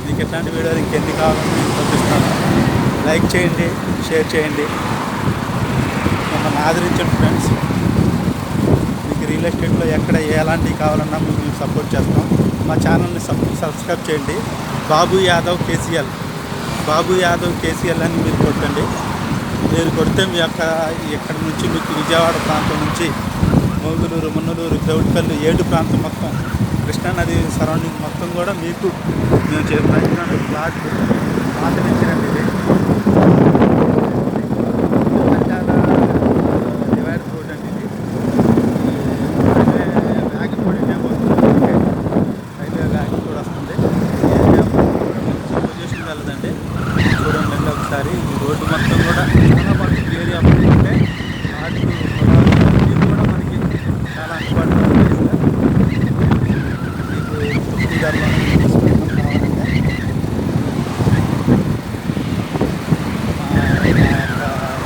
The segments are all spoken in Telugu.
మీకు ఎట్లాంటి వీడియోలు ఇంకెన్ని కావాలని నేను పంపిస్తాను. లైక్ చేయండి, షేర్ చేయండి, మమ్మల్ని ఆదరించండి ఫ్రెండ్స్. మీకు రియల్ ఎస్టేట్లో ఎక్కడ ఎలాంటివి కావాలన్నా మేము సపోర్ట్ చేస్తాం. మా ఛానల్ని సబ్స్క్రైబ్ చేయండి. బాబు యాదవ్ కేసీఎల్ అని మీరు కొట్టండి. మీరు కొడితే మీ ఇక్కడ నుంచి మీకు విజయవాడ ప్రాంతం నుంచి మోగులూరు, మున్నలూరు, గౌడ్పల్లి, ఏడు ప్రాంతం మొత్తం కృష్ణానది సరౌండింగ్ మొత్తం కూడా మీకు మేము ప్రయత్నాలు ప్లాట్ ఆదరించండి. ఇది నంద్యాల డివైడర్ రోడ్ అండి. ఇది వ్యాగన్ కూడా ఇదే పోతుంది. రైల్వే వ్యాగన్ కూడా వస్తుంది. మంచి పొజిషన్ వెళ్ళదండి. చూడండి ఒకసారి ఈ రోడ్డు మొత్తం కూడా చాలా బాగుంటుంది. ఏరియా అంటే ఆటలు ఇది కూడా మనకి చాలా అందుబాటులో ఉంటాయి సార్. మీకు తొమ్మిది ధరలో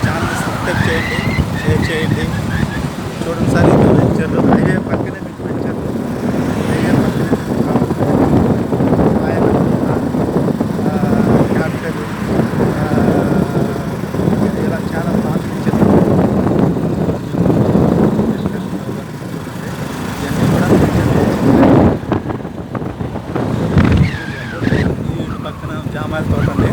ఛానల్ సబ్స్క్రైబ్ చేయండి, షేర్ చేయండి. చూడండి సార్, ఇది వెంచర్లు హైవే పక్కనే మీకు వెంచర్లు. హైవే పక్కనే క్యాపిటల్ ఇలా చాలా ప్రాంతం ఇచ్చారు. ఇవన్నీ కూడా ఈ పక్కన జామాయిల తోట అండి.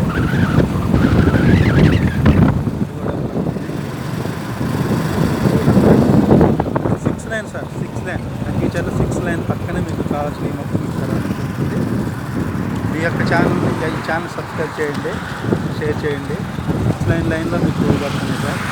6 లైన్ సార్, 6 లైన్ ఫ్యూచర్లో 6 లైన్ పక్కనే మీకు కావాల్సిన మొత్తం ఇస్తారు. మీ యొక్క ఛానల్ సబ్స్క్రైబ్ చేయండి, షేర్ చేయండి. 6 లైన్లో మీకు వస్తుంది సార్.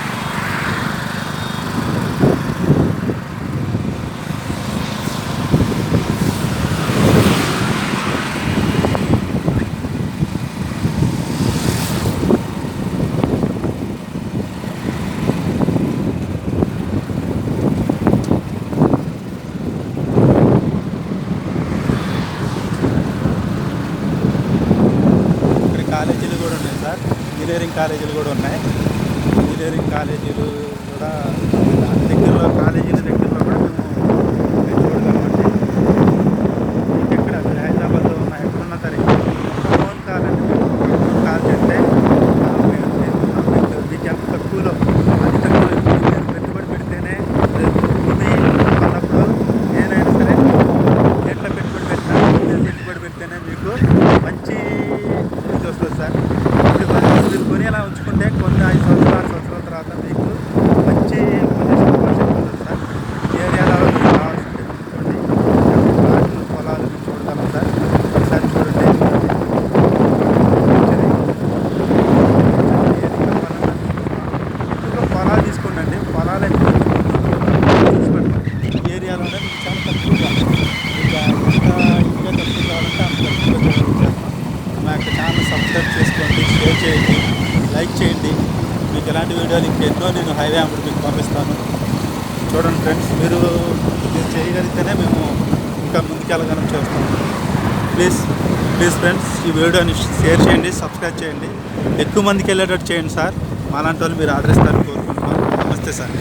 కాలేజీలు కూడా ఉన్నాయి సార్. ఇంజనీరింగ్ కాలేజీలు కూడా ఉన్నాయి. ఇంజనీరింగ్ కాలేజీలు కూడా దగ్గరలో, కాలేజీల దగ్గరలో కూడా మేము చూడగలమండి. ఎక్కడ మీరు హైదరాబాద్లో ఉన్న ఎక్కడున్నా సరే ఫోన్ కాల్ అండి. కాల్ చేస్తే మీకు ఎంత తక్కువలో అతి తక్కువ మీరు పెట్టుబడి పెడితేనే భూమి అన్నప్పుడు ఏదైనా సరే ఎట్లా పెట్టుబడి పెట్టినా పెట్టుబడి పెడితేనే మీకు మంచి ఇది వస్తుంది సార్. మీరు కొనేలా ఉంచుకుంటే కొన్ని 5 సంవత్సరాల తర్వాత మీకు మంచి పొజిషన్ వస్తుంది సార్. ఏరియాలో మీకు కావాల్సింది చూడండి. ప్లాట్లు, పొలాలు మీరు చూడగలం సార్. ఒకసారి చూడండి. ఎక్కువగా పొలాలు తీసుకోండి. పొలాలు ఏరియాలోనే మీకు చాలా తక్కువగా ఇంకా ఇదిగా తక్కువ కావాలంటే అంత తక్కువగా చేస్తాం. మా యొక్క ఛానల్ సబ్స్క్రైబ్ చేసుకోండి, షేర్ చేయండి, లైక్ చేయండి. మీకు ఎలాంటి వీడియోలు ఇంకెన్నో నేను హైవే అప్పుడు మీకు పంపిస్తాను. చూడండి ఫ్రెండ్స్, మీరు చేయగలిగితేనే మేము ఇంకా ముందుకెళ్ళగలం చేస్తాం. ప్లీజ్ ఫ్రెండ్స్, ఈ వీడియోని షేర్ చేయండి, సబ్స్క్రైబ్ చేయండి, ఎక్కువ మందికి వెళ్ళేటట్టు చేయండి సార్. మాలాంటి వాళ్ళు మీరు ఆదరిస్తారని కోరుకుంటున్నాను. నమస్తే సార్.